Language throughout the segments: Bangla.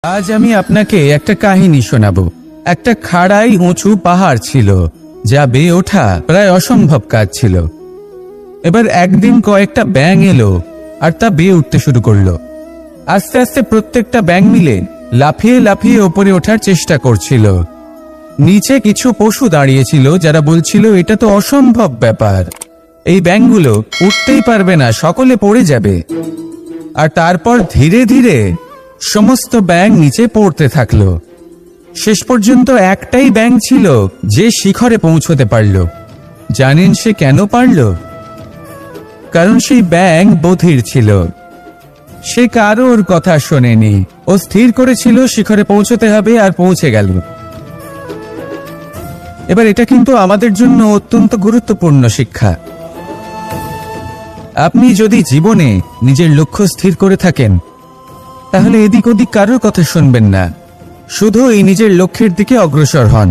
আজ আমি আপনাকে একটা কাহিনী শোনাবো। একটা খাড়াই উঁচু পাহাড় ছিল, যা বেয়ে ওঠা প্রায় অসম্ভব কাজ ছিল। এবার একদিন কয়েকটা ব্যাঙ এলো আর তা বেয়ে উঠতে শুরু করলো। আস্তে আস্তে প্রত্যেকটা ব্যাঙ মিলে লাফিয়ে লাফিয়ে ওপরে ওঠার চেষ্টা করছিল। নিচে কিছু পশু দাঁড়িয়েছিল যারা বলছিল, এটা তো অসম্ভব ব্যাপার, এই ব্যাঙগুলো উঠতেই পারবে না, সকলে পড়ে যাবে। আর তারপর ধীরে ধীরে সমস্ত ব্যাঙ নিচে পড়তে থাকলো। শেষ পর্যন্ত একটাই ব্যাঙ ছিল যে শিখরে পৌঁছতে পারল। জানেন সে কেন পারল? কারণ সেই ব্যাঙ বধির ছিল। সে কারোর কথা শোনেনি, ও স্থির করেছিল শিখরে পৌঁছতে হবে আর পৌঁছে গেল। এবার এটা কিন্তু আমাদের জন্য অত্যন্ত গুরুত্বপূর্ণ শিক্ষা। আপনি যদি জীবনে নিজের লক্ষ্য স্থির করে থাকেন, তাহলে এদিক ওদিক কারোর কথা শুনবেন না, শুধু এই নিজের লক্ষ্যের দিকে অগ্রসর হন।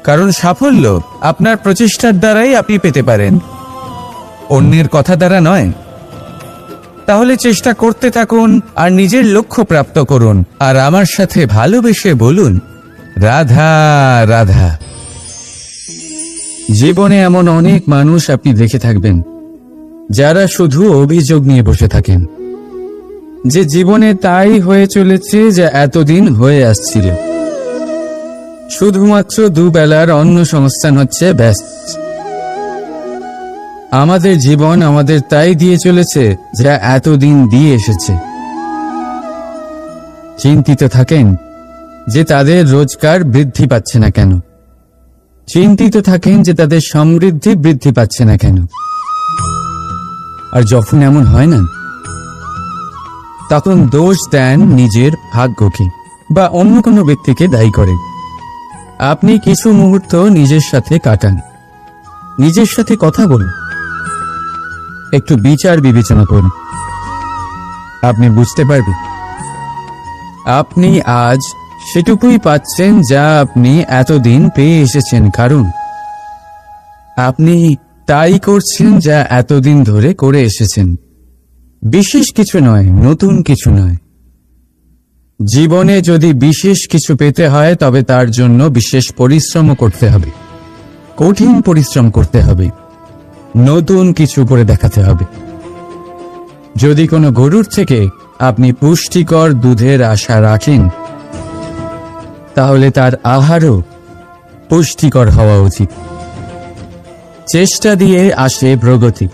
কারণ সাফল্য আপনার প্রচেষ্টার দ্বারাই আপনি পেতে পারেন, অন্যের কথা দ্বারা নয়। তাহলে চেষ্টা করতে থাকুন আর নিজের লক্ষ্য প্রাপ্ত করুন। আর আমার সাথে ভালোবেসে বলুন, রাধা রাধা। জীবনে এমন অনেক মানুষ আপনি দেখে থাকবেন যারা শুধু অভিযোগ নিয়ে বসে থাকেন যে জীবনে তাই হয়ে চলেছে যা এতদিন হয়ে আসছিল। শুধুমাত্র দুবেলার অন্ন সংস্থান হচ্ছে ব্যাস। আমাদের জীবন আমাদের তাই দিয়ে চলেছে যা এতদিন দিয়ে এসেছে। চিন্তিত থাকেন যে তাদের রোজগার বৃদ্ধি পাচ্ছে না কেন, চিন্তিত থাকেন যে তাদের সমৃদ্ধি বৃদ্ধি পাচ্ছে না কেন। আর যখন এমন হয় না, তখন দোষ দেন নিজের ভাগ্যকে বা অন্য কোনো ব্যক্তিকে দায়ী করেন। আপনি কিছু মুহূর্ত নিজের সাথে কাটান, নিজের সাথে কথা বলুন, একটু বিচার বিবেচনা করুন। আপনি বুঝতে পারবেন আপনি আজ সেটুকুই পাচ্ছেন যা আপনি এতদিন পেয়ে এসেছেন, কারণ আপনি তাই করছেন যা এতদিন ধরে করে এসেছেন। বিশেষ কিছু নয়, নতুন কিছু নয়। জীবনে যদি বিশেষ কিছু পেতে হয় তবে তার জন্য বিশেষ পরিশ্রম করতে হবে, কঠিন পরিশ্রম করতে হবে, নতুন কিছু করে দেখাতে হবে। যদি কোনো গরুর থেকে আপনি পুষ্টিকর দুধের আশা রাখেন, তাহলে তার আহারও পুষ্টিকর হওয়া উচিত। চেষ্টা দিয়ে আসে প্রগতি,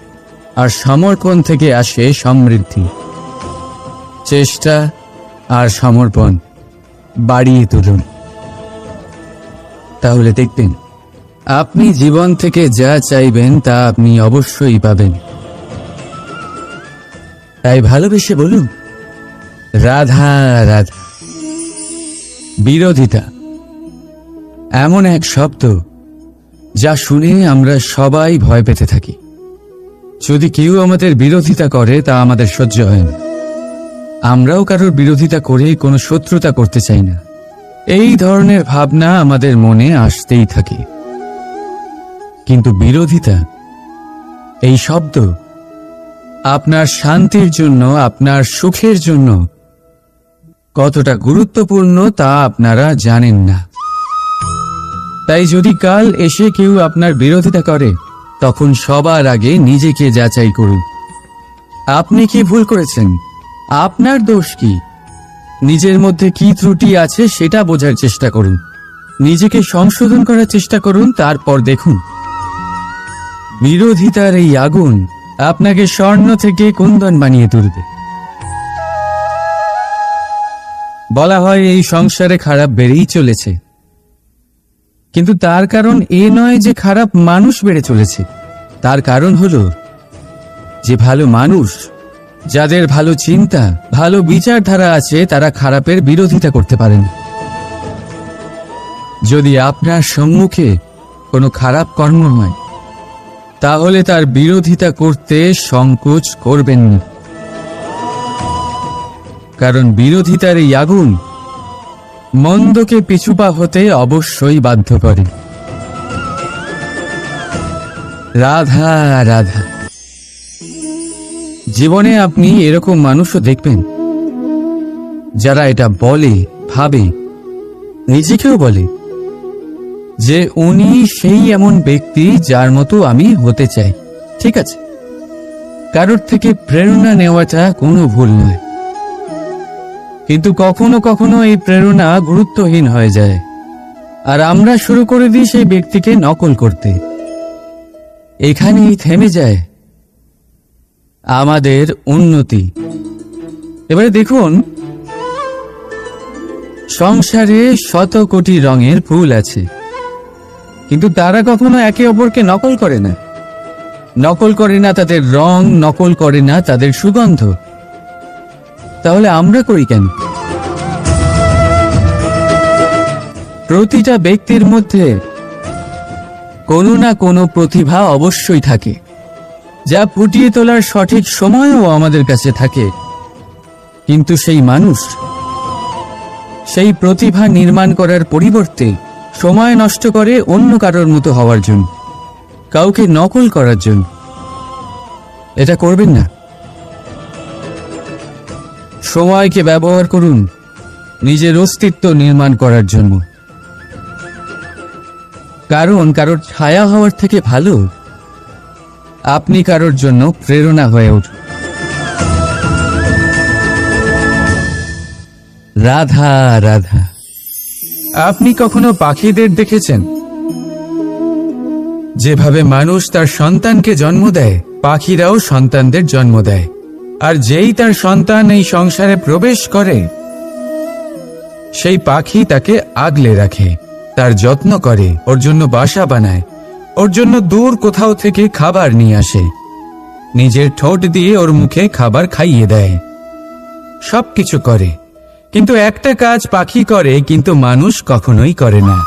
আর সমর্পণ থেকে আসে সমৃদ্ধি। চেষ্টা আর সমর্পণ বাড়িয়ে তুলুন, তাহলে দেখবেন আপনি জীবন থেকে যা চাইবেন তা আপনি অবশ্যই পাবেন। তাই ভালোবেসে বলুন, রাধা রাধা। বিরোধিতা এমন এক শব্দ যা শুনে আমরা সবাই ভয় পেতে থাকি। যদি কেউ আমাদের বিরোধিতা করে তা আমাদের সহ্য হয় না। আমরাও কারোর বিরোধিতা করে কোনো শত্রুতা করতে চাই না। এই ধরনের ভাবনা আমাদের মনে আসতেই থাকে। কিন্তু বিরোধিতা, এই শব্দ আপনার শান্তির জন্য, আপনার সুখের জন্য কতটা গুরুত্বপূর্ণ তা আপনারা জানেন না। তাই যদি কাল এসে কেউ আপনার বিরোধিতা করে, তখন সবার আগে নিজেকে যাচাই করুন। আপনি কি ভুল করেছেন? আপনার দোষ কি? নিজের মধ্যে কি ত্রুটি আছে সেটা বোঝার চেষ্টা করুন, নিজেকে সংশোধন করার চেষ্টা করুন। তারপর দেখুন বিরোধিতার এই আগুন আপনাকে স্বর্ণ থেকে কুন্দন বানিয়ে তুলবে। বলা হয় এই সংসারে খারাপ বেড়েই চলেছে, কিন্তু তার কারণ এ নয় যে খারাপ মানুষ বেড়ে চলেছে। তার কারণ হলো যে ভালো মানুষ, যাদের ভালো চিন্তা, ভালো বিচারধারা আছে, তারা খারাপের বিরোধিতা করতে পারেন। যদি আপনার সম্মুখে কোনো খারাপ কর্ম হয়, তাহলে তার বিরোধিতা করতে সংকোচ করবেন না, কারণ বিরোধিতার এই আগুন মন্দকে পিছুপা হতে অবশ্যই বাধ্য করে। রাধা রাধা। জীবনে আপনি এরকম মানুষও দেখবেন যারা এটা বলে, ভাবে, নিজেকেও বলে যে উনি সেই এমন ব্যক্তি যার মতো আমি হতে চাই। ঠিক আছে, কারোর থেকে প্রেরণা নেওয়াটা কোনো ভুল নয়, কিন্তু কখনো কখনো এই প্রেরণা গুরুত্বহীন হয়ে যায় আর আমরা শুরু করে দিই সেই ব্যক্তিকে নকল করতে। এখানেই থেমে যায় আমাদের উন্নতি। এবারে দেখুন, সংসারে শত কোটি রঙের ফুল আছে, কিন্তু তারা কখনো একে অপরকে নকল করে না। নকল করে না তাদের রং, নকল করে না তাদের সুগন্ধ। তাহলে আমরা করি কেন? প্রতিটা ব্যক্তির মধ্যে কোনো না কোনো প্রতিভা অবশ্যই থাকে, যা ফুটিয়ে তোলার সঠিক সময়ও আমাদের কাছে থাকে। কিন্তু সেই মানুষ সেই প্রতিভা নির্মাণ করার পরিবর্তে সময় নষ্ট করে অন্য কারোর মতো হওয়ার জন্য, কাউকে নকল করার জন্য। এটা করবেন না। সময়কে ব্যবহার করুন নিজের অস্তিত্ব নির্মাণ করার জন্য, কারণ কারোর ছায়া হওয়ার থেকে ভালো আপনি কারোর জন্য প্রেরণা হয়ে উঠুন। রাধা রাধা। আপনি কখনো পাখিদের দেখেছেন? যেভাবে মানুষ তার সন্তানকে জন্ম দেয়, পাখিরাও সন্তানদের জন্ম দেয়। আর যেই তার সন্তান এই সংসারে প্রবেশ করে, সেই পাখি তাকে আগলে রাখে, তার যত্ন করে, ওর জন্য বাসা বানায়, ওর জন্য দূর কোথাও থেকে খাবার নিয়ে আসে, নিজের ঠোঁট দিয়ে ওর মুখে খাবার খাইয়ে দেয়, সবকিছু করে। কিন্তু একটা কাজ পাখি করে, কিন্তু মানুষ কখনোই করে না।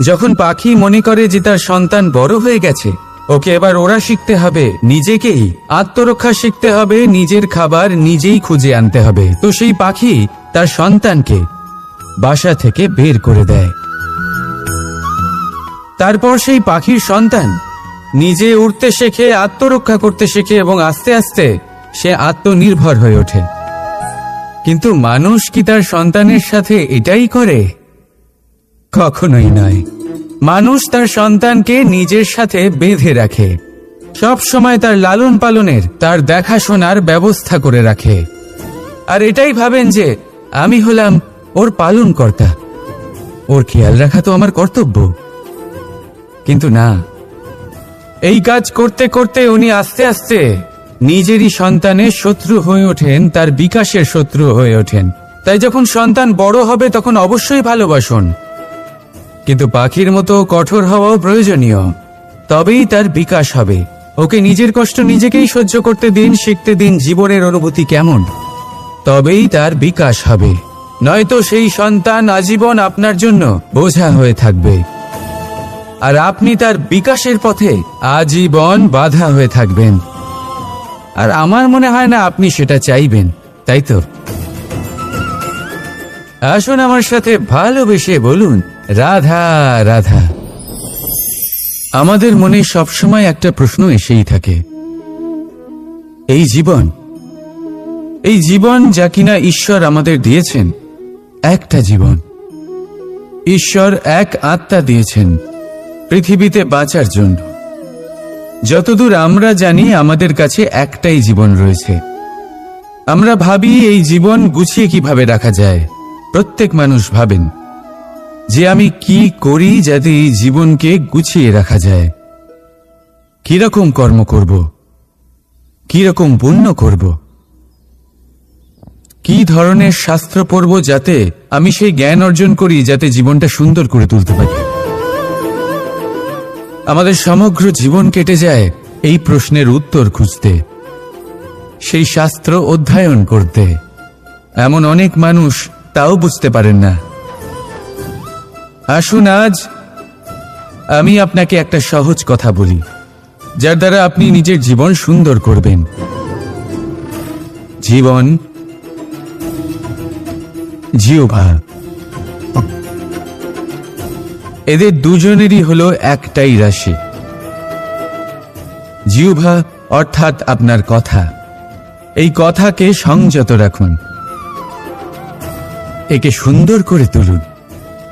যখন পাখি মনে করে যে তার সন্তান বড় হয়ে গেছে, ওকে এবার ওরা শিখতে হবে, নিজেকেই আত্মরক্ষা শিখতে হবে, নিজের খাবার নিজেই খুঁজে আনতে হবে, তো সেই পাখি তার সন্তানকে বাসা থেকে বের করে দেয়। তারপর সেই পাখির সন্তান নিজে উড়তে শেখে, আত্মরক্ষা করতে শেখে এবং আস্তে আস্তে সে আত্মনির্ভর হয়ে ওঠে। কিন্তু মানুষ কি তার সন্তানের সাথে এটাই করে? কখনোই নয়। মানুষ তার সন্তানকে নিজের সাথে বেঁধে রাখে, সব সময় তার লালন পালনের, তার দেখাশোনার ব্যবস্থা করে রাখে, আর এটাই ভাবেন যে আমি হলাম ওর পালনকর্তা, ওর খেয়াল রাখা তো আমার কর্তব্য। কিন্তু না, এই কাজ করতে করতে উনি আস্তে আস্তে নিজেরই সন্তানের শত্রু হয়ে ওঠেন, তার বিকাশের শত্রু হয়ে ওঠেন। তাই যখন সন্তান বড় হবে তখন অবশ্যই ভালোবাসুন, কিন্তু পাখির মতো কঠোর হওয়াও প্রয়োজনীয়, তবেই তার বিকাশ হবে। ওকে নিজের কষ্ট নিজেকেই সহ্য করতে দিন, শিখতে দিন জীবনের অনুভূতি কেমন, তবেই তার বিকাশ হবে। নয়তো সেই সন্তান আজীবন আপনার জন্য বোঝা হয়ে থাকবে, আর আপনি তার বিকাশের পথে আজীবন বাধা হয়ে থাকবেন। আর আমার মনে হয় না আপনি সেটা চাইবেন, তাই তো? আসুন আমার সাথে ভালোবেসে বলুন রাধা রাধা। আমাদের মনে সবসময় একটা প্রশ্ন এসেই থাকে, এই জীবন যা কিনা ঈশ্বর আমাদের দিয়েছেন, একটা জীবন, ঈশ্বর এক আত্মা দিয়েছেন পৃথিবীতে বাঁচার জন্য। যতদূর আমরা জানি আমাদের কাছে একটাই জীবন রয়েছে। আমরা ভাবি এই জীবন গুছিয়ে কিভাবে রাখা যায়। প্রত্যেক মানুষ ভাবেন যে আমি কি করি যাতে এই জীবনকে গুছিয়ে রাখা যায়, কিরকম কর্ম করব, কিরকম পুণ্য করব, কি ধরনের শাস্ত্র পড়ব যাতে আমি সেই জ্ঞান অর্জন করি যাতে জীবনটা সুন্দর করে তুলতে পারি। আমাদের সমগ্র জীবন কেটে যায় এই প্রশ্নের উত্তর খুঁজতে, সেই শাস্ত্র অধ্যয়ন করতে। এমন অনেক মানুষ তাও বুঝতে পারেন না। আসুন আজ আমি আপনাকে একটা সহজ কথা বলি, যার দ্বারা আপনি নিজের জীবন সুন্দর করবেন। জীবন, জিহ্বা, এদের দুজনেরই হলো একটাই রাশি। জিহ্বা অর্থাৎ আপনার কথা, এই কথাকে সংযত রাখুন, একে সুন্দর করে তুলুন,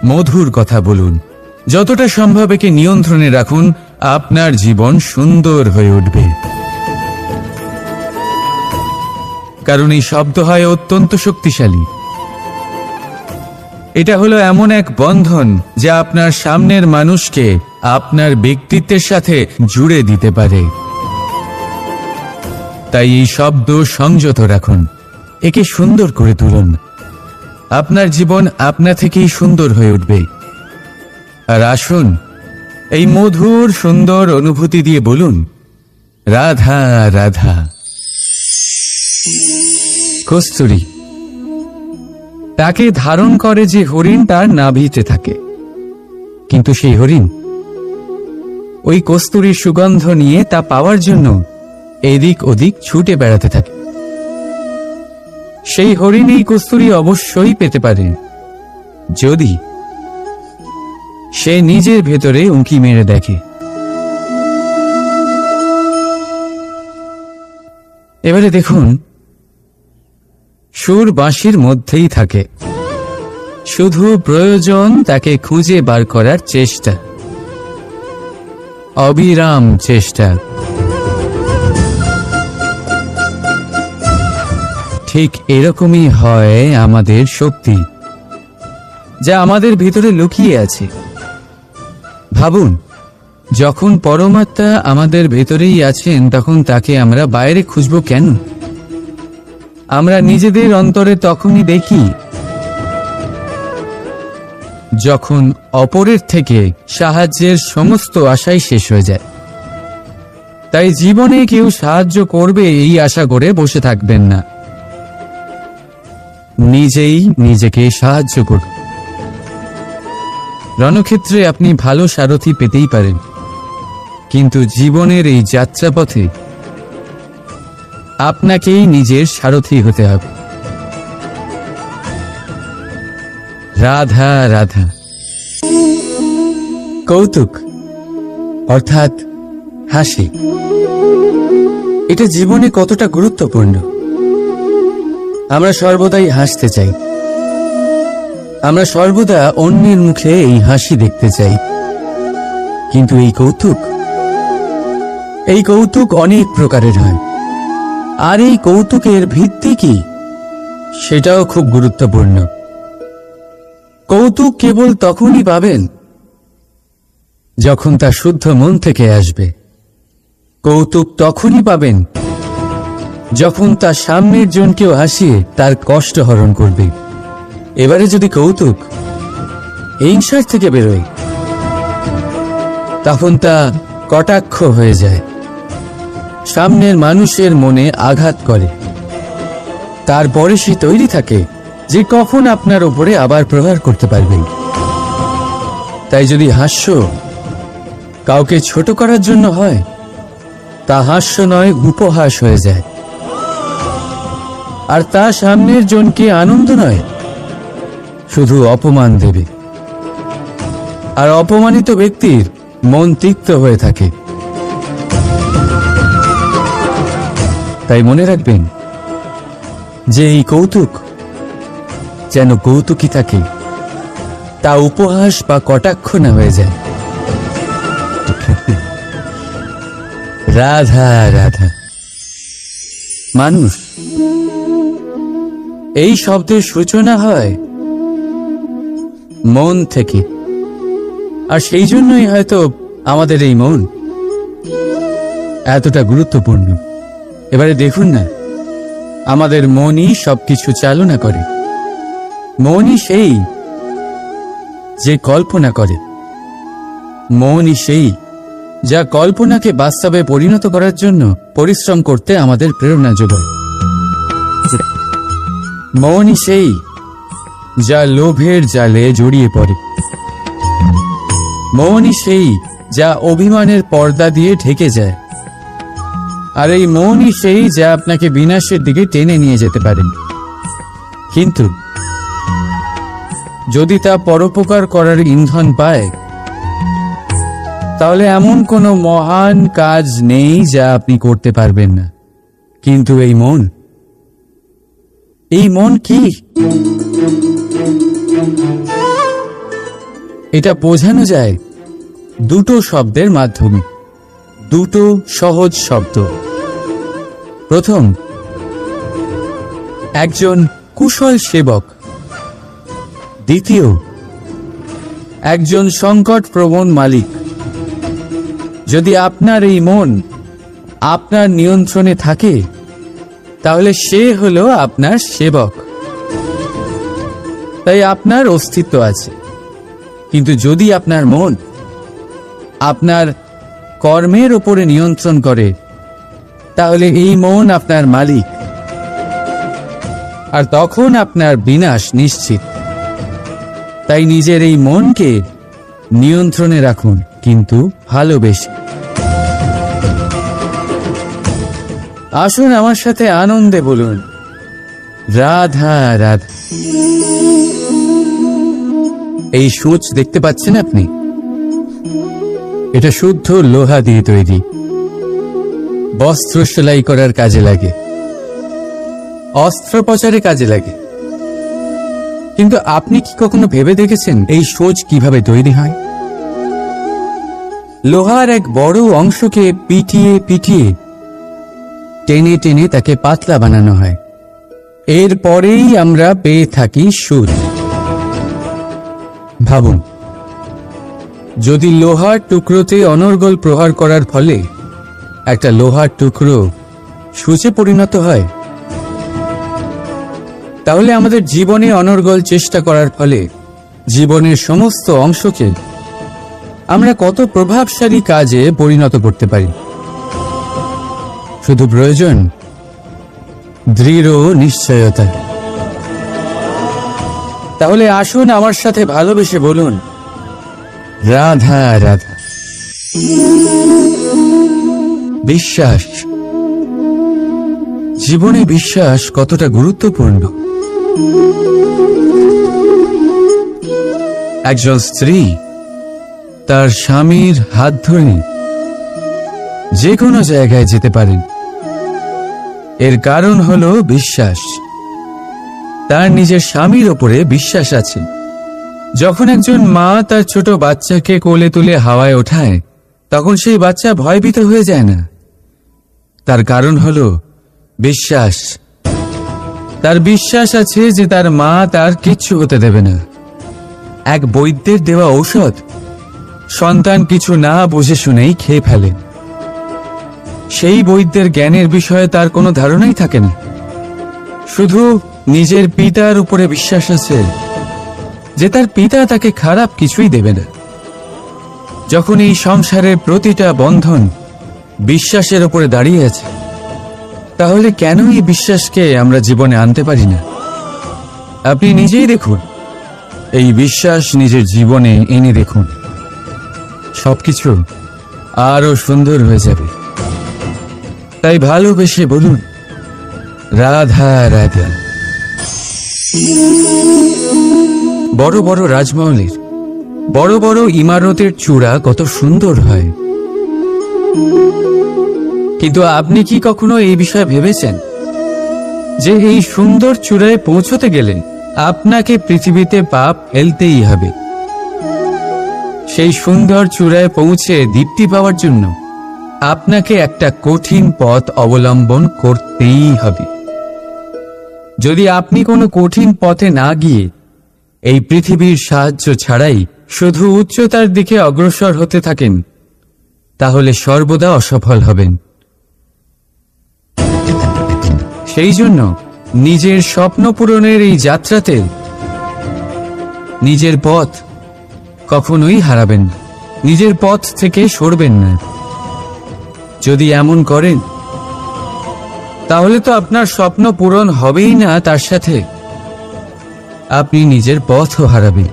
মধুর কথা বলুন, যতটা সম্ভব একে নিয়ন্ত্রণে রাখুন, আপনার জীবন সুন্দর হয়ে উঠবে। কারণ এই শব্দ হয় অত্যন্ত শক্তিশালী। এটা হলো এমন এক বন্ধন যা আপনার সামনের মানুষকে আপনার ব্যক্তিত্বের সাথে জুড়ে দিতে পারে। তাই এই শব্দ সংযত রাখুন, একে সুন্দর করে তুলুন। আপনার জীবন আপনা থেকেই সুন্দর হয়ে উঠবে। আর আসুন, এই মধুর সুন্দর অনুভূতি দিয়ে বলুন, রাধা রাধা। কস্তুরী তাকে ধারণ করে যে হরিণ তার নাভিতে থাকে, কিন্তু সেই হরিণ ওই কস্তুরীর সুগন্ধ নিয়ে তা পাওয়ার জন্য এদিক ওদিক ছুটে বেড়াতে থাকে। সেই হরিণ এই কস্তুরী অবশ্যই পেতে পারে যদি সে নিজের ভেতরে উঁকি মেরে দেখে। এবারে দেখুন, সুর বাঁশির মধ্যেই থাকে, শুধু প্রয়োজন তাকে খুঁজে বার করার চেষ্টা, অবিরাম চেষ্টা। ঠিক এরকমই হয় আমাদের শক্তি, যা আমাদের ভিতরে লুকিয়ে আছে। ভাবুন, যখন পরমাত্মা আমাদের ভেতরেই আছেন, তখন তাকে আমরা বাইরে খুঁজব কেন? আমরা নিজেদের অন্তরে তখনই দেখি যখন অপরের থেকে সাহায্যের সমস্ত আশাই শেষ হয়ে যায়। তাই জীবনে কেউ সাহায্য করবে এই আশা করে বসে থাকবেন না, নিজেই নিজেকে সাহায্য করুন। রণক্ষেত্রে আপনি ভালো সারথি পেতেই পারেন, কিন্তু জীবনের এই যাত্রাপথে আপনাকেই নিজের সারথি হতে হবে। রাধা রাধা। কৌতুক অর্থাৎ হাসি, এটা জীবনে কতটা গুরুত্বপূর্ণ। আমরা সর্বদাই হাসতে চাই, আমরা সর্বদা অন্যের মুখে এই হাসি দেখতে চাই, কিন্তু এই কৌতুক অনেক প্রকারের হয়। আর এই কৌতুকের ভিত্তি কি, সেটাও খুব গুরুত্বপূর্ণ। কৌতুক কেবল তখনই পাবেন যখন তা শুদ্ধ মন থেকে আসবে। কৌতুক তখনই পাবেন যখন তার সামনের জনকেও হাসিয়ে তার কষ্ট হরণ করবে। এবারে যদি কৌতুক হিংসার থেকে বেরোয়, তখন তা কটাক্ষ হয়ে যায়, সামনের মানুষের মনে আঘাত করে। তারপরে সে তৈরি থাকে যে কখন আপনার উপরে আবার প্রহার করতে পারবে। তাই যদি হাস্য কাউকে ছোট করার জন্য হয়, তা হাস্য নয়, উপহাস হয়ে যায়। আর তা সামনের জনকে আনন্দ নয়, শুধু অপমান দেবে। আর অপমানিত ব্যক্তির মন তিক্ত হয়ে থাকে। তাই মনে রাখবেন যে এই কৌতুক যেন কৌতুকই থাকে, তা উপহাস বা কটাক্ষ না হয়ে যায়। রাধা রাধা। মানুষ এই শব্দের সূচনা হয় মন থেকে, আর সেই জন্যই হয়তো আমাদের এই মন এতটা গুরুত্বপূর্ণ। এবারে দেখুন না, আমাদের মনই সবকিছু চালনা করে। মনই সেই যে কল্পনা করে, মনই সেই যা কল্পনাকে বাস্তবে পরিণত করার জন্য পরিশ্রম করতে আমাদের প্রেরণা যোগায়। মনই সেই যা লোভের জালে জড়িয়ে পড়ে। মনই সেই যা অভিমানের পর্দা দিয়ে ঢেকে যায়। আর এই মনই সেই যা আপনাকে বিনাশের দিকে টেনে নিয়ে যেতে পারে। কিন্তু যদি তা পরোপকার করার ইন্ধন পায়, তাহলে এমন কোনো মহান কাজ নেই যা আপনি করতে পারবেন না। কিন্তু এই মন কি? এটা বোঝানো যায় দুটো শব্দের মাধ্যমে, দুটো সহজ শব্দ। প্রথম, একজন কুশল সেবক। দ্বিতীয়, একজন সংকটপ্রবণ মালিক। যদি আপনার এই মন আপনার নিয়ন্ত্রণে থাকে, তাহলে সে হলো আপনার সেবক। তাই আপনার অস্তিত্ব আছে। কিন্তু যদি আপনার মন আপনার কর্মের উপরে নিয়ন্ত্রণ করে, তাহলে এই মন আপনার মালিক, আর তখন আপনার বিনাশ নিশ্চিত। তাই নিজের এই মনকে নিয়ন্ত্রণে রাখুন, কিন্তু ভালোবেসে। আসুন আমার সাথে আনন্দে বলুন, রাধা রাধা। এই সূচ দেখতে পাচ্ছেন আপনি? এটা শুদ্ধ লোহা দিয়ে তৈরি। বস্ত্র সেলাই করার কাজে লাগে, অস্ত্রোপচারে কাজে লাগে। কিন্তু আপনি কি কখনো ভেবে দেখেছেন এই সূচ কিভাবে তৈরি হয়? লোহার এক বড় অংশকে পিটিয়ে পিটিয়ে টেনে টেনে তাকে পাতলা বানানো হয়। এরপরেই আমরা পেয়ে থাকি সুচ। ভাবুন, যদি লোহার টুকরোতে অনর্গল প্রহার করার ফলে একটা লোহার টুকরো সূচে পরিণত হয়, তাহলে আমাদের জীবনে অনর্গল চেষ্টা করার ফলে জীবনের সমস্ত অংশকে আমরা কত প্রভাবশালী কাজে পরিণত করতে পারি। শুধু প্রয়োজন দৃঢ় নিশ্চয়তা। তাহলে আসুন আমার সাথে ভালোবেসে বলুন, রাধা রাধা। বিশ্বাস। জীবনে বিশ্বাস কতটা গুরুত্বপূর্ণ। একজন স্ত্রী তার স্বামীর হাত ধরে যে কোনো জায়গায় যেতে পারেন। এর কারণ হলো বিশ্বাস। তার নিজের স্বামীর ওপরে বিশ্বাস আছে। যখন একজন মা তার ছোট বাচ্চাকে কোলে তুলে হাওয়ায় ওঠায়, তখন সেই বাচ্চা ভয়ভীত হয়ে যায় না। তার কারণ হলো বিশ্বাস। তার বিশ্বাস আছে যে তার মা তার কিচ্ছু হতে দেবে না। এক বৈদ্যের দেওয়া ঔষধ সন্তান কিছু না বুঝে শুনেই খেয়ে ফেলে। সেই বৈদ্যের জ্ঞানের বিষয়ে তার কোনো ধারণাই থাকে না। শুধু নিজের পিতার উপরে বিশ্বাস আছে যে তার পিতা তাকে খারাপ কিছুই দেবে না। যখন এই সংসারের প্রতিটা বন্ধন বিশ্বাসের উপরে দাঁড়িয়ে আছে, তাহলে কেন এই বিশ্বাসকে আমরা জীবনে আনতে পারি না? আপনি নিজেই দেখুন, এই বিশ্বাস নিজের জীবনে এনে দেখুন, সবকিছু আরো সুন্দর হয়ে যাবে। তাই ভালোবেসে বলুন, রাধা রাধা। বড় বড় রাজমহলের বড় বড় ইমারতের চূড়া কত সুন্দর হয়, কিন্তু আপনি কি কখনো এই বিষয়ে ভেবেছেন যে এই সুন্দর চূড়ায় পৌঁছতে গেলে আপনাকে পৃথিবীতে পাপ ফেলতেই হবে? সেই সুন্দর চূড়ায় পৌঁছে দীপ্তি পাওয়ার জন্য আপনাকে একটা কঠিন পথ অবলম্বন করতেই হবে। যদি আপনি কোনো কঠিন পথে না গিয়ে এই পৃথিবীর সাহায্য ছাড়াই শুধু উচ্চতার দিকে অগ্রসর হতে থাকেন, তাহলে সর্বদা অসফল হবেন। সেই জন্য নিজের স্বপ্ন পূরণের এই যাত্রাতে নিজের পথ কখনোই হারাবেন না, নিজের পথ থেকে সরবেন না। যদি এমন করেন, তাহলে তো আপনার স্বপ্ন পূরণ হবেই না, তার সাথে আপনি নিজের পথও হারাবেন।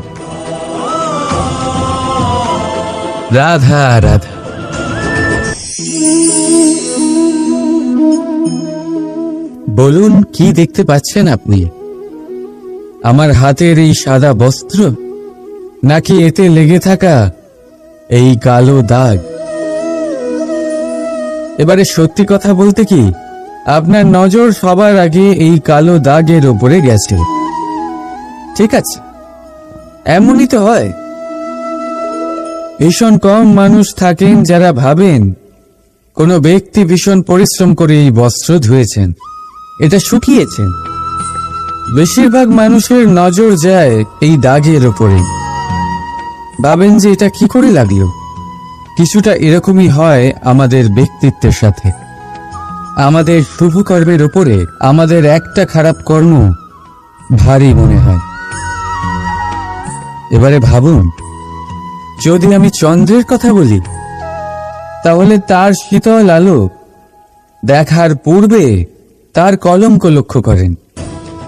রাধা রাধা। বলুন, কি দেখতে পাচ্ছেন আপনি? আমার হাতের এই সাদা বস্ত্র, নাকি এতে লেগে থাকা এই কালো দাগ? এবারে সত্যি কথা বলতে কি, আপনার নজর সবার আগে এই কালো দাগের ওপরে গেছে। ঠিক আছে, এমনই তো হয়। ভীষণ কম মানুষ থাকেন যারা ভাবেন কোনো ব্যক্তি ভীষণ পরিশ্রম করে এই বস্ত্র ধুয়েছেন, এটা শুকিয়েছেন। বেশিরভাগ মানুষের নজর যায় এই দাগের ওপরে, ভাবেন যে এটা কি করে লাগলো। কিছুটা এরকমই হয় আমাদের ব্যক্তিত্বের সাথে। আমাদের শুভ কর্মের ওপরে আমাদের একটা খারাপ কর্ম ভারী মনে হয়। এবারে ভাবুন, যদি আমি চন্দ্রের কথা বলি, তাহলে তার শীতল আলো দেখার পূর্বে তার কলঙ্ক লক্ষ্য করেন,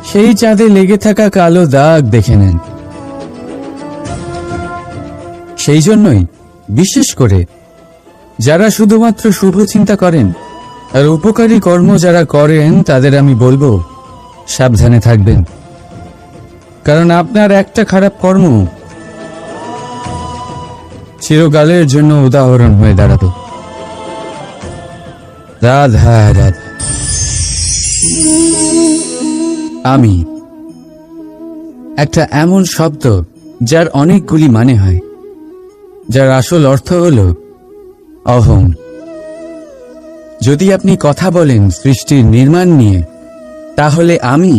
সেই চাঁদে লেগে থাকা কালো দাগ দেখে নেন। সেই জন্যই বিশেষ করে যারা শুধুমাত্র শুভ চিন্তা করেন আর উপকারী কর্ম যারা করেন, তাদের আমি বলবো সাবধানে থাকবেন। কারণ আপনার একটা খারাপ কর্ম চিরকালের জন্য উদাহরণ হয়ে দাঁড়াবে। রাধা রাধা। আমি একটা এমন শব্দ যার অনেকগুলি মানে হয়, যার আসল অর্থ হল অহং। যদি আপনি কথা বলেন সৃষ্টির নির্মাণ নিয়ে, তাহলে আমি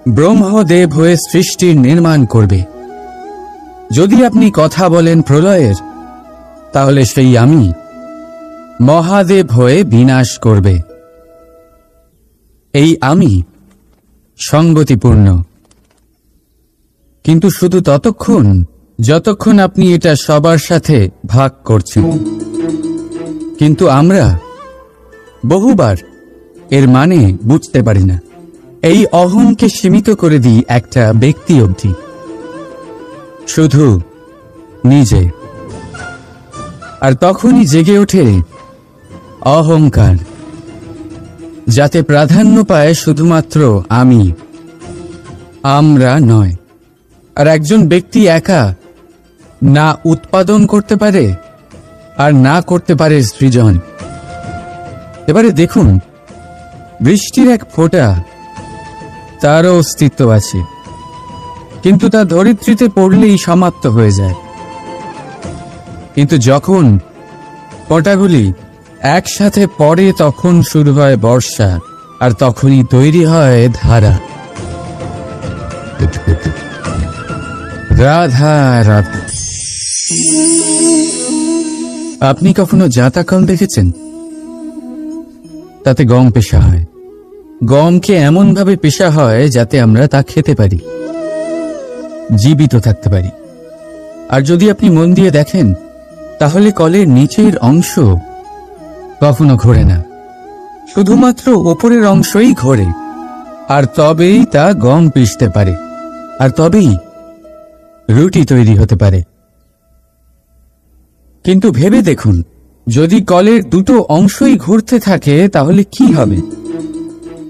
ব্রহ্মদেব হয়ে সৃষ্টির নির্মাণ করবে। যদি আপনি কথা বলেন প্রলয়ের, তাহলে সেই আমি মহাদেব হয়ে বিনাশ করবে। এই আমি সঙ্গতিপূর্ণ, কিন্তু শুধু ততক্ষণ যতক্ষণ আপনি এটা সবার সাথে ভাগ করছেন। কিন্তু আমরা বহুবার এর মানে বুঝতে পারি না। এই অহংকে সীমিত করে দিই একটা ব্যক্তি অবধি, শুধু নিজে। আর তখনই জেগে ওঠে অহংকার, যাতে প্রাধান্য পায় শুধুমাত্র আমি, আমরা নয়। আর একজন ব্যক্তি একা না উৎপাদন করতে পারে আর না করতে পারে সৃজন। এবারে দেখুন, বৃষ্টির এক ফোঁটা, তারও অস্তিত্ব আছে, কিন্তু তা ধরিত্রীতে পড়লেই সমাপ্ত হয়ে যায়। কিন্তু যখন ফোঁটাগুলি একসাথে পড়ে, তখন শুরু হয় বর্ষা, আর তখনই তৈরি হয় ধারা। রাধা রাধা। আপনি কখনো জাঁতা কল দেখেছেন? তাতে গম পেশা হয়। গমকে এমন ভাবে পেশা হয় যাতে আমরা তা খেতে পারি, জীবিত থাকতে পারি। আর যদি আপনি মন দিয়ে দেখেন, তাহলে কলের নিচের অংশ কখনো ঘোরে না, শুধুমাত্র ওপরের অংশই ঘোরে। আর তবেই তা গম পিষতে পারে, আর তবেই রুটি তৈরি হতে পারে। কিন্তু ভেবে দেখুন, যদি কলের দুটো অংশই ঘুরতে থাকে, তাহলে কি হবে?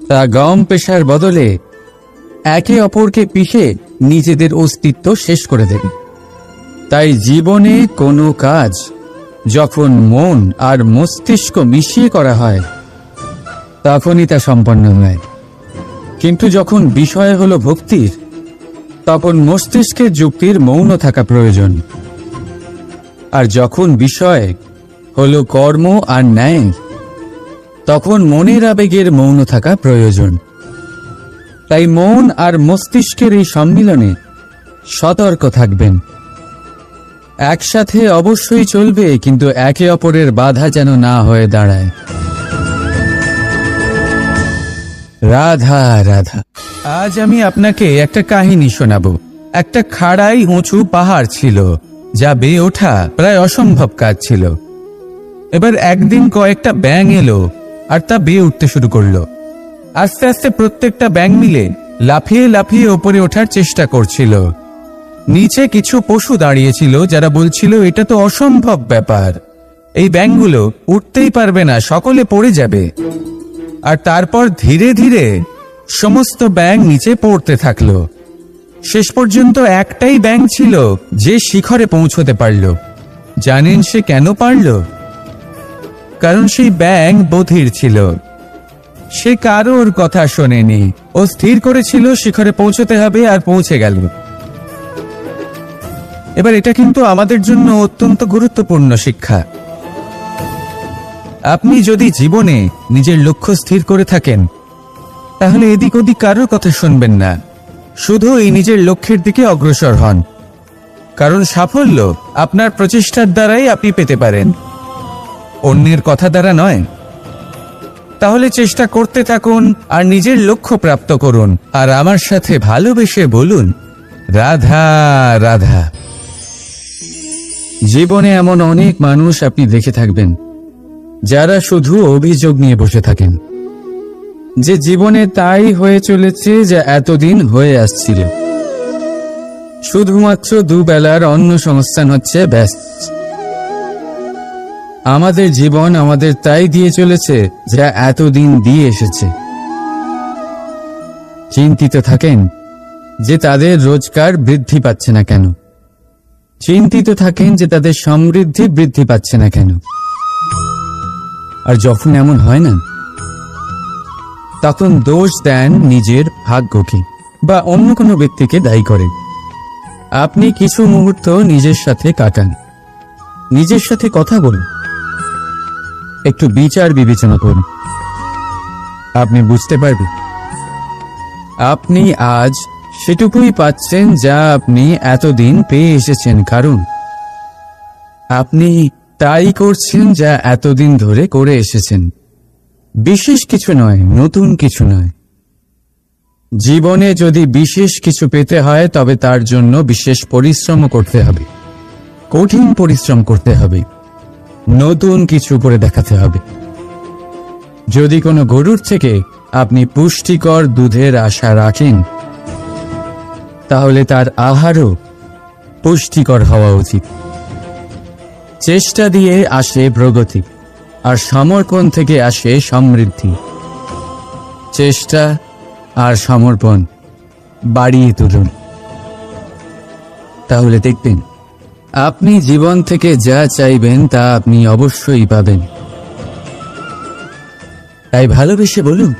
তা গম পেশার বদলে একে অপরকে পিষে নিজেদের অস্তিত্ব শেষ করে দেবে। তাই জীবনে কোনো কাজ যখন মন আর মস্তিষ্ক মিশিয়ে করা হয়, তখনই তা সম্পন্ন হয়। কিন্তু যখন বিষয় হলো ভক্তির, তখন মস্তিষ্কের যুক্তির মৌন থাকা প্রয়োজন। আর যখন বিষয় হলো কর্ম আর ন্যায়, তখন মনের আবেগের মৌন থাকা প্রয়োজন। তাই মন আর মস্তিষ্কের এই সম্মিলনে সতর্ক থাকবেন। একসাথে অবশ্যই চলবে, কিন্তু একে অপরের বাধা যেন না হয়ে দাঁড়ায়। রাধা রাধা। আজ আমি আপনাকে একটা কাহিনী শোনাবো। একটা খাড়াই উঁচু পাহাড় ছিল, যা বেয়ে ওঠা প্রায় অসম্ভব কাজ ছিল। এবার একদিন কয়েকটা ব্যাঙ এলো আর তা বেয়ে উঠতে শুরু করলো। আস্তে আস্তে প্রত্যেকটা ব্যাঙ মিলে লাফিয়ে লাফিয়ে ওপরে ওঠার চেষ্টা করছিল। নিচে কিছু পশু দাঁড়িয়েছিল, যারা বলছিল এটা তো অসম্ভব ব্যাপার, এই ব্যাঙগুলো উঠতেই পারবে না, সকলে পড়ে যাবে। আর তারপর ধীরে ধীরে সমস্ত ব্যাঙ নিচে পড়তে থাকলো। শেষ পর্যন্ত একটাই ব্যাঙ ছিল যে শিখরে পৌঁছতে পারল। জানেন সে কেন পারল? কারণ সেই ব্যাঙ বধির ছিল। সে কারোর কথা শোনেনি, ও স্থির করেছিল শিখরে পৌঁছতে হবে, আর পৌঁছে গেল। এবার এটা কিন্তু আমাদের জন্য অত্যন্ত গুরুত্বপূর্ণ শিক্ষা। আপনি যদি জীবনে নিজের লক্ষ্য স্থির করে থাকেন, তাহলে এদিক ওদিক কারোর কথা শুনবেন না, শুধু এই নিজের লক্ষ্যের দিকে অগ্রসর হন। কারণ সাফল্য আপনার প্রচেষ্টার দ্বারাই আপনি পেতে পারেন, অন্যের কথা দ্বারা নয়। তাহলে চেষ্টা করতে থাকুন আর নিজের লক্ষ্য প্রাপ্ত করুন। আর আমার সাথে ভালোবেসে বলুন, রাধা রাধা। জীবনে এমন অনেক মানুষ আপনি দেখে থাকবেন যারা শুধু অভিযোগ নিয়ে বসে থাকেন যে জীবনে তাই হয়ে চলেছে যা এতদিন হয়ে আসছিল। শুধুমাত্র দুবেলার অন্ন সংস্থান হচ্ছে ব্যাস। আমাদের জীবন আমাদের তাই দিয়ে চলেছে যা এতদিন দিয়ে এসেছে। চিন্তিত থাকেন যে তাদের রোজগার বৃদ্ধি পাচ্ছে না কেন, চিন্তিত থাকেন যে তাদের সমৃদ্ধি বৃদ্ধি পাচ্ছে না কেন। আর যখন এমন হয় না, তখন দোষ দেন নিজের ভাগ্যকে বা অন্য কোনো ব্যক্তিকে দায়ী করেন। আপনি কিছু মুহূর্ত নিজের সাথে কাটান, নিজের সাথে কথা বলুন, একটু বিচার বিবেচনা করুন। আপনি বুঝতে পারবেন আপনি আজ সেটুকুই পাচ্ছেন যা আপনি এতদিন পেয়ে এসেছেন, কারণ আপনি তাই করছেন যা এতদিন ধরে করে এসেছেন। বিশেষ কিছু নয়, নতুন কিছু নয়। জীবনে যদি বিশেষ কিছু পেতে হয় তবে তার জন্য বিশেষ পরিশ্রম করতে হবে, কঠিন পরিশ্রম করতে হবে, নতুন কিছু করে দেখাতে হবে। যদি কোনো গরুর থেকে আপনি পুষ্টিকর দুধের আশা রাখেন, তাহলে তার আহারও পুষ্টিকর হওয়া উচিত। চেষ্টা দিয়ে আসে প্রগতি, আর সমর্পণ থেকে আসে সমৃদ্ধি। চেষ্টা আর সমর্পণ বাড়িয়ে তুলুন, তাহলে দেখবেন আপনি জীবন থেকে যা চাইবেন তা আপনি অবশ্যই পাবেন। তাই ভালোবেসে বলুন,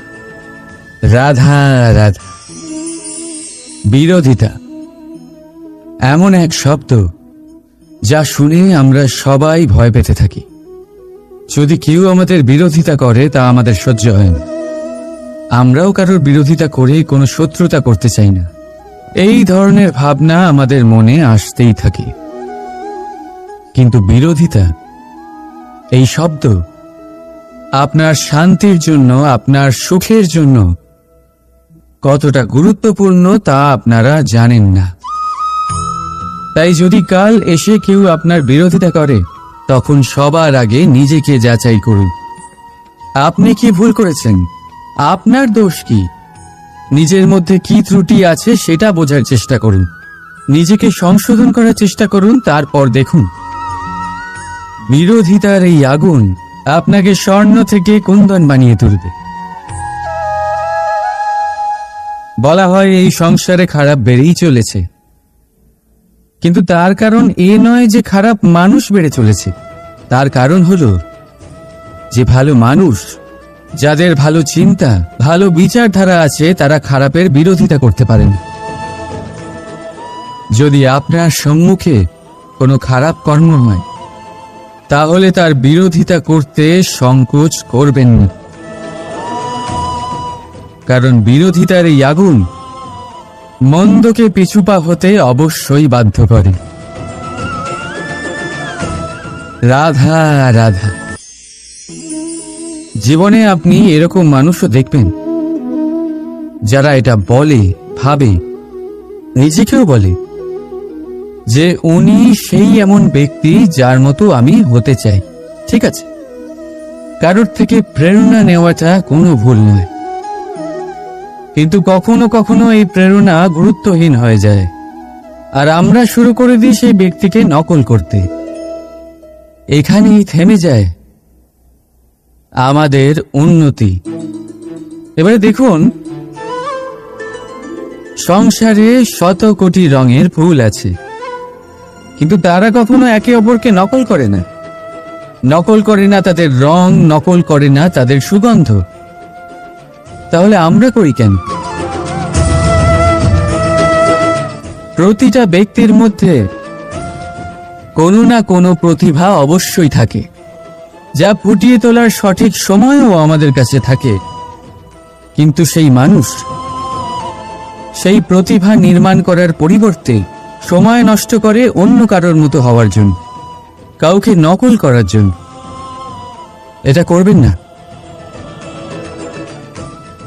রাধা রাধা। বিরোধিতা এমন এক শব্দ যা শুনে আমরা সবাই ভয় পেতে থাকি। যদি কেউ আমাদের বিরোধিতা করে তা আমাদের সহ্য হয় না। আমরাও কারোর বিরোধিতা করে কোনো শত্রুতা করতে চাই না। এই ধরনের ভাবনা আমাদের মনে আসতেই থাকে। কিন্তু বিরোধিতা, এই শব্দ আপনার শান্তির জন্য, আপনার সুখের জন্য কতটা গুরুত্বপূর্ণ তা আপনারা জানেন না। তাই যদি কাল এসে কেউ আপনার বিরোধিতা করে, তখন সবার আগে নিজেকে যাচাই করুন। আপনি কি ভুল করেছেন? আপনার দোষ কি? নিজের মধ্যে কি ত্রুটি আছে সেটা বোঝার চেষ্টা করুন, নিজেকে সংশোধন করার চেষ্টা করুন। তারপর দেখুন বিরোধিতার এই আগুন আপনাকে স্বর্ণ থেকে কুন্দন বানিয়ে তুলবে। বলা হয় এই সংসারে খারাপ বেড়েই চলেছে, কিন্তু তার কারণ এ নয় যে খারাপ মানুষ বেড়ে চলেছে। তার কারণ হলো যে ভালো মানুষ, যাদের ভালো চিন্তা, ভালো বিচারধারা আছে, তারা খারাপের বিরোধিতা করতে পারেন। যদি আপনার সম্মুখে কোনো খারাপ কর্ম হয়, তাহলে তার বিরোধিতা করতে সংকোচ করবেন না, কারণ বিরোধিতার এই আগুন মন্দকে পিছুপা হতে অবশ্যই বাধ্য করে। রাধা রাধা। জীবনে আপনি এরকম মানুষও দেখবেন যারা এটা বলে, ভাবে, নিজেকেও বলে যে উনি সেই এমন ব্যক্তি যার মতো আমি হতে চাই। ঠিক আছে, কারোর থেকে প্রেরণা নেওয়াটা কোনো ভুল নয়, কিন্তু কখনো কখনো এই প্রেরণা গুরুত্বহীন হয়ে যায় আর আমরা শুরু করে দিই সেই ব্যক্তিকে নকল করতে। এখানেই থেমে যায় আমাদের উন্নতি। এবারে দেখুন, সংসারে শত কোটি রঙের ফুল আছে, কিন্তু তারা কখনো একে অপরকে নকল করে না। নকল করে না তাদের রং, নকল করে না তাদের সুগন্ধ। তাহলে আমরা করি কেন? প্রতিটা ব্যক্তির মধ্যে কোনো না কোনো প্রতিভা অবশ্যই থাকে, যা ফুটিয়ে তোলার সঠিক সময়ও আমাদের কাছে থাকে। কিন্তু সেই মানুষ সেই প্রতিভা নির্মাণ করার পরিবর্তে সময় নষ্ট করে অন্য কারোর মতো হওয়ার জন্য, কাউকে নকল করার জন্য। এটা করবেন না।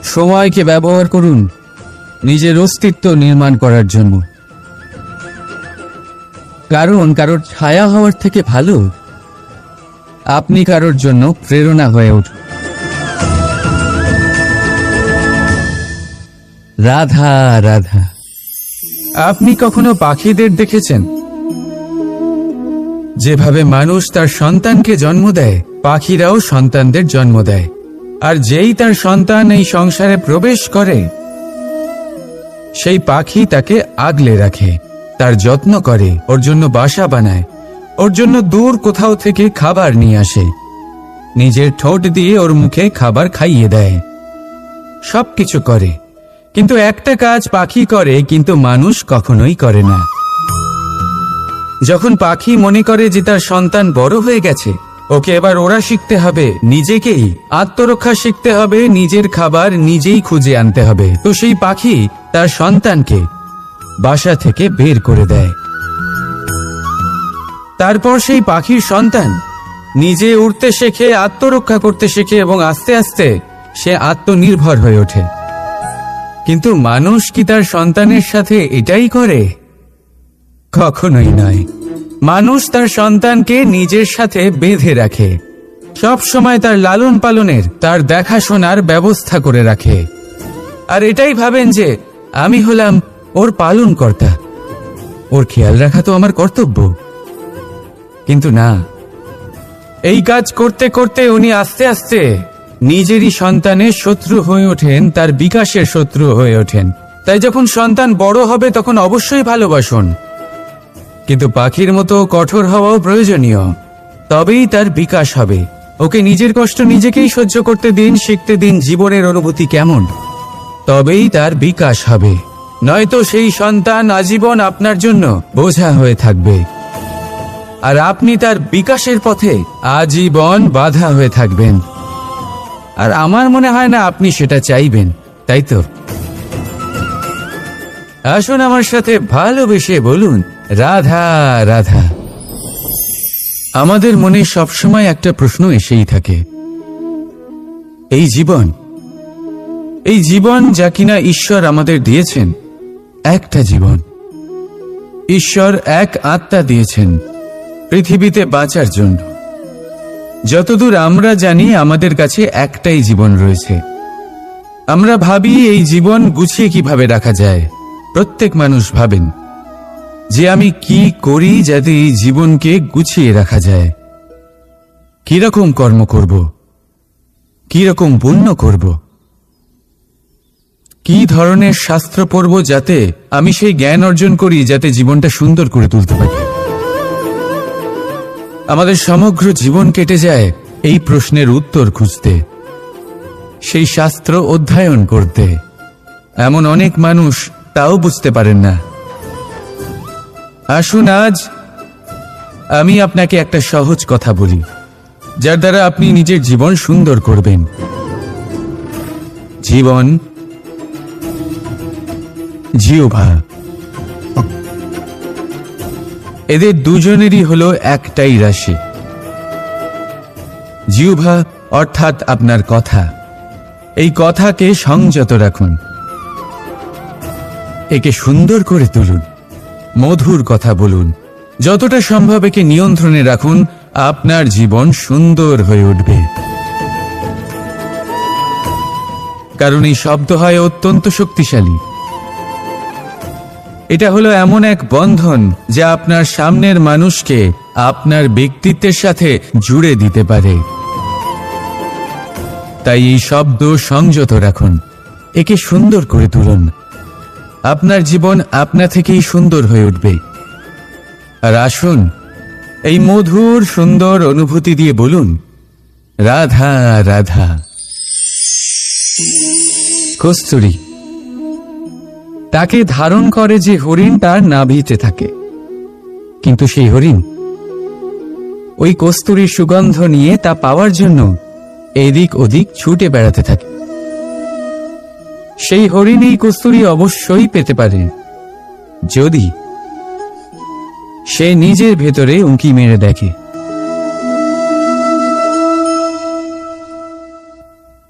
সময়কে ব্যবহার করুন নিজের অস্তিত্ব নির্মাণ করার জন্য। কারণ কারোর ছায়া হওয়ার থেকে ভালো আপনি কারোর জন্য প্রেরণা হয়ে উঠুন। রাধা রাধা। আপনি কখনো পাখিদের দেখেছেন? যেভাবে মানুষ তার সন্তানকে জন্ম দেয়, পাখিরাও সন্তানদের জন্ম দেয়। আর যেই তার সন্তান এই সংসারে প্রবেশ করে, সেই পাখি তাকে আগলে রাখে, তার যত্ন করে, ওর জন্য বাসা বানায়, ওর জন্য দূর কোথাও থেকে খাবার নিয়ে আসে, নিজের ঠোঁট দিয়ে ওর মুখে খাবার খাইয়ে দেয়, সবকিছু করে। কিন্তু একটা কাজ পাখি করে, কিন্তু মানুষ কখনোই করে না। যখন পাখি মনে করে যে তার সন্তান বড় হয়ে গেছে, ওকে এবার ওরা শিখতে হবে, নিজেকেই আত্মরক্ষা শিখতে হবে, নিজের খাবার নিজেই খুঁজে আনতে হবে, তো সেই পাখি তার সন্তানকে বাসা থেকে বের করে দেয়। তারপর সেই পাখির সন্তান নিজে উড়তে শেখে, আত্মরক্ষা করতে শেখে এবং আস্তে আস্তে সে আত্মনির্ভর হয়ে ওঠে। কিন্তু মানুষ কি তার সন্তানের সাথে এটাই করে? কখনোই নয়। মানুষ তার সন্তানকে নিজের সাথে বেঁধে রাখে, সব সময় তার লালন পালনের, তার দেখাশোনার ব্যবস্থা করে রাখে। আর এটাই ভাবেন যে আমি হলাম ওর পালন কর্তা, ওর খেয়াল রাখা তো আমার কর্তব্য। কিন্তু না, এই কাজ করতে করতে উনি আস্তে আস্তে নিজেরই সন্তানের শত্রু হয়ে ওঠেন, তার বিকাশের শত্রু হয়ে ওঠেন। তাই যখন সন্তান বড় হবে তখন অবশ্যই ভালোবাসুন, কিন্তু পাখির মতো কঠোর হওয়াও প্রয়োজনীয়। তবেই তার বিকাশ হবে। ওকে নিজের কষ্ট নিজেকেই সহ্য করতে দিন, শিখতে দিন জীবনের অনুভূতি কেমন, তবেই তার বিকাশ হবে। নয়তো সেই সন্তান আজীবন আপনার জন্য বোঝা হয়ে থাকবে, আর আপনি তার বিকাশের পথে আজীবন বাধা হয়ে থাকবেন। আর আমার মনে হয় না আপনি সেটা চাইবেন, তাই তো? আসুন আমার সাথে ভালোবেসে বলুন রাধা রাধা। আমাদের মনে সবসময় একটা প্রশ্ন এসেই থাকে, এই জীবন যা কিনা ঈশ্বর আমাদের দিয়েছেন, একটা জীবন, ঈশ্বর এক আত্মা দিয়েছেন পৃথিবীতে বাঁচার জন্য। যতদূর আমরা জানি আমাদের কাছে একটাই জীবন রয়েছে। আমরা ভাবি এই জীবন গুছিয়ে কিভাবে রাখা যায়। প্রত্যেক মানুষ ভাবেন যে আমি কি করি যাতে এই জীবনকে গুছিয়ে রাখা যায়, কিরকম কর্ম করব, কিরকম পুণ্য করব, কি ধরনের শাস্ত্র পড়ব যাতে আমি সেই জ্ঞান অর্জন করি যাতে জীবনটা সুন্দর করে তুলতে পারি। আমাদের সমগ্র জীবন কেটে যায় এই প্রশ্নের উত্তর খুঁজতে, সেই শাস্ত্র অধ্যয়ন করতে। এমন অনেক মানুষ তাও বুঝতে পারেন না। আসুন আজ আমি আপনাকে একটা সহজ কথা বলি, যার দ্বারা আপনি নিজের জীবন সুন্দর করবেন। জীবন, জিহ্বা, এদের দুজনেরই হলো একটাই রাশি। জিহ্বা অর্থাৎ আপনার কথা, এই কথাকে সংযত রাখুন, একে সুন্দর করে তুলুন, মধুর কথা বলুন, যতটা সম্ভব একে নিয়ন্ত্রণে রাখুন। আপনার জীবন সুন্দর হয়ে উঠবে। কারণ এই শব্দ হয় অত্যন্ত শক্তিশালী। এটা হলো এমন এক বন্ধন যা আপনার সামনের মানুষকে আপনার ব্যক্তিত্বের সাথে জুড়ে দিতে পারে। তাই এই শব্দ সংযত রাখুন, একে সুন্দর করে তুলুন। আপনার জীবন আপনা থেকেই সুন্দর হয়ে উঠবে। আর আসুন এই মধুর সুন্দর অনুভূতি দিয়ে বলুন রাধা রাধা। কস্তুরী তাকে ধারণ করে যে হরিণ তার নাভিতে থাকে, কিন্তু সেই হরিণ ওই কস্তুরীর সুগন্ধ নিয়ে তা পাওয়ার জন্য এদিক ওদিক ছুটে বেড়াতে থাকে। সেই হরিণ এই কস্তুরী অবশ্যই পেতে পারে যদি সে নিজের ভেতরে উঁকি মেরে দেখে।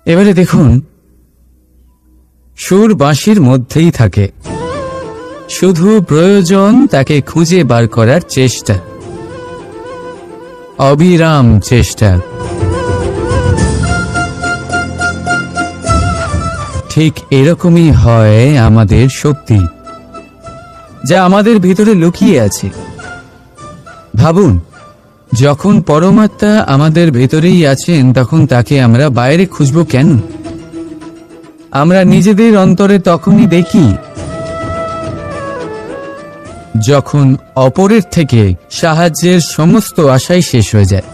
এবারে দেখুন, সুর বাঁশির মধ্যেই থাকে, শুধু প্রয়োজন তাকে খুঁজে বার করার চেষ্টা, অবিরাম চেষ্টা। ঠিক এরকমই হয় আমাদের শক্তি, যা আমাদের ভিতরে লুকিয়ে আছে। ভাবুন, যখন পরমাত্মা আমাদের ভেতরেই আছেন, তখন তাকে আমরা বাইরে খুঁজব কেন? আমরা নিজেদের অন্তরে তখনই দেখি যখন অপরের থেকে সাহায্যের সমস্ত আশাই শেষ হয়ে যায়।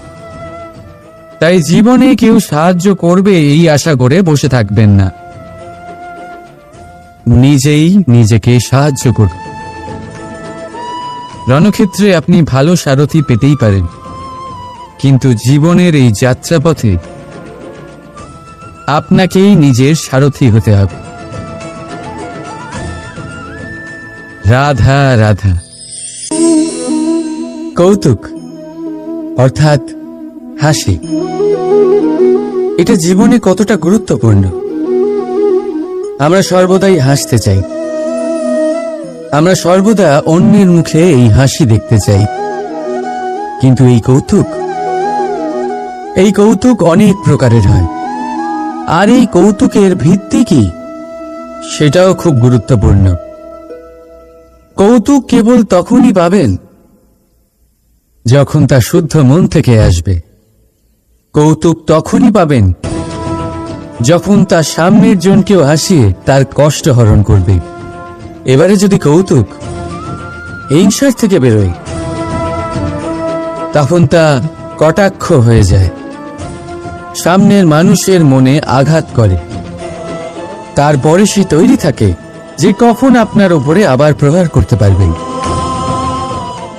তাই জীবনে কেউ সাহায্য করবে এই আশা করে বসে থাকবেন না, নিজেই নিজেকে সাহায্য করুন। রণক্ষেত্রে আপনি ভালো সারথি পেতেই পারেন, কিন্তু জীবনের এই যাত্রাপথে আপনাকেই নিজের সারথি হতে হবে। রাধা রাধা। কৌতুক অর্থাৎ হাসি, এটা জীবনে কতটা গুরুত্বপূর্ণ। আমরা সর্বদাই হাসতে চাই, আমরা সর্বদা অন্যের মুখে এই হাসি দেখতে চাই। কিন্তু এই কৌতুক অনেক প্রকারের হয়, আর এই কৌতুকের ভিত্তি কি সেটাও খুব গুরুত্বপূর্ণ। কৌতুক কেবল তখনই পাবেন যখন তা শুদ্ধ মন থেকে আসবে। কৌতুক তখনই পাবেন যখন তার সামনের জনকেও হাসিয়ে তার কষ্ট হরণ করবে। এবারে যদি কৌতুক হিংসার থেকে বেরোয়, তখন তা কটাক্ষ হয়ে যায়, সামনের মানুষের মনে আঘাত করে। তারপরে সে তৈরি থাকে যে কখন আপনার উপরে আবার প্রহার করতে পারবেন।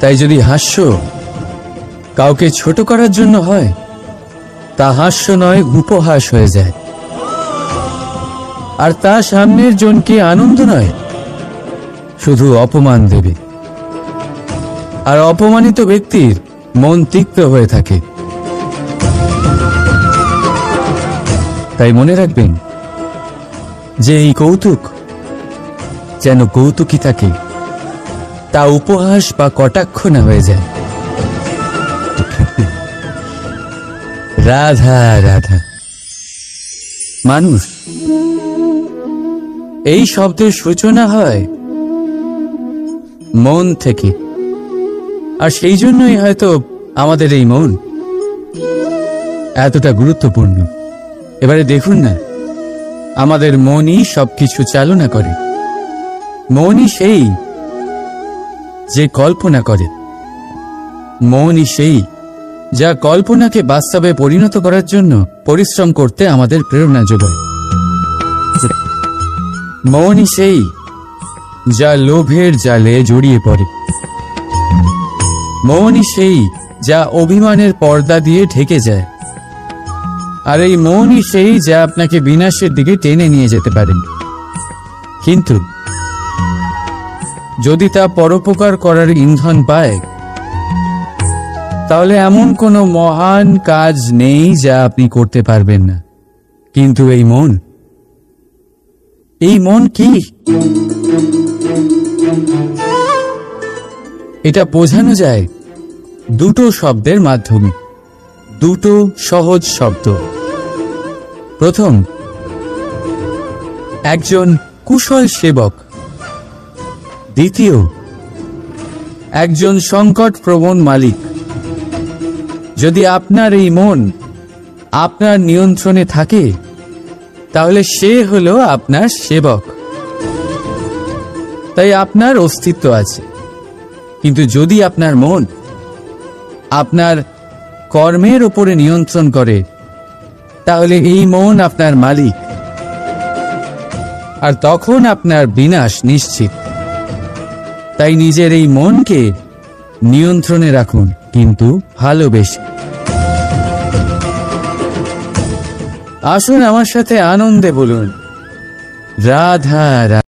তাই যদি হাস্য কাউকে ছোট করার জন্য হয়, তা হাস্য নয়, উপহাস হয়ে যায়। আর তা সামনের জনকে আনন্দ নয়, শুধু অপমান দেবে। আর অপমানিত ব্যক্তির মন তিক্ত হয়ে থাকে। তাই মনে রাখবেন যে এই কৌতুক যেন কৌতুকই থাকে, তা উপহাস বা কটাক্ষ না হয়ে যায়। রাধা রাধা। মানুষ এই শব্দের সূচনা হয় মন থেকে, আর সেই জন্যই হয়তো আমাদের এই মন এতটা গুরুত্বপূর্ণ। এবারে দেখুন না, আমাদের মনই সবকিছু চালনা করে। মনই সেই যে কল্পনা করে, মনই সেই যা কল্পনাকে বাস্তবে পরিণত করার জন্য পরিশ্রম করতে আমাদের প্রেরণা যোগায়। মনই সেই যা লোভের জালে জড়িয়ে পড়ে। মনই সেই যা অভিমানের পর্দা দিয়ে ঢেকে যায়। আর এই মনই সেই যা আপনাকে বিনাশের দিকে টেনে নিয়ে যেতে পারে। কিন্তু যদি তা পরোপকার করার ইন্ধন পায়, তাহলে এমন কোনো মহান কাজ নেই যা আপনি করতে পারবেন না। কিন্তু এই মন কি? এটা বোঝানো যায় দুটো শব্দের মাধ্যমে, দুটো সহজ শব্দ। প্রথম, একজন কুশল সেবক। দ্বিতীয়, একজন সংকট প্রবণ মালিক। যদি আপনার এই মন আপনার নিয়ন্ত্রণে থাকে, তাহলে সে হলো আপনার সেবক। তাই আপনার অস্তিত্ব আছে। কিন্তু যদি আপনার মন আপনার কর্মের উপরে নিয়ন্ত্রণ করে, তাহলে এই মন আপনার মালিক, আর তখন আপনার বিনাশ নিশ্চিত। তাই নিজের এই মনকে নিয়ন্ত্রণে রাখুন, কিন্তু ভালোবেসে। আসুন আমার সাথে আনন্দে বলুন, রাধা রাধা।